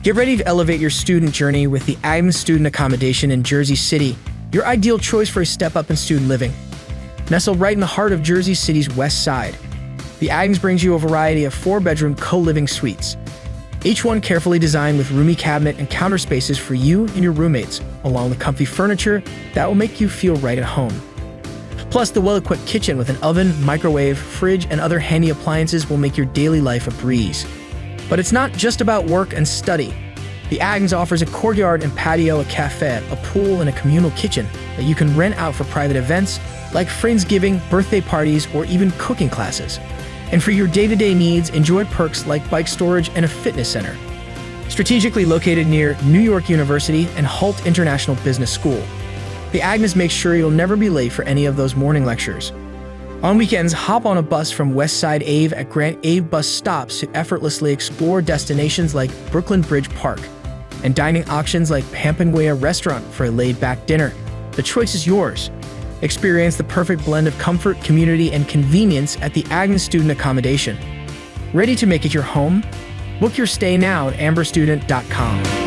Get ready to elevate your student journey with the Agnes Student Accommodation in Jersey City, your ideal choice for a step up in student living. Nestled right in the heart of Jersey City's west side, the Agnes brings you a variety of 4-bedroom co-living suites, each one carefully designed with roomy cabinet and counter spaces for you and your roommates, along with comfy furniture that will make you feel right at home. Plus, the well-equipped kitchen with an oven, microwave, fridge, and other handy appliances will make your daily life a breeze. But it's not just about work and study. The Agnes offers a courtyard and patio, a cafe, a pool, and a communal kitchen that you can rent out for private events like Friendsgiving, birthday parties, or even cooking classes. And for your day-to-day needs, enjoy perks like bike storage and a fitness center. Strategically located near New York University and Hult International Business School, the Agnes makes sure you'll never be late for any of those morning lectures. On weekends, hop on a bus from Westside Ave at Grant Ave bus stops to effortlessly explore destinations like Brooklyn Bridge Park and dining options like Pampangwea Restaurant for a laid-back dinner. The choice is yours. Experience the perfect blend of comfort, community, and convenience at the Agnes Student Accommodation. Ready to make it your home? Book your stay now at amberstudent.com.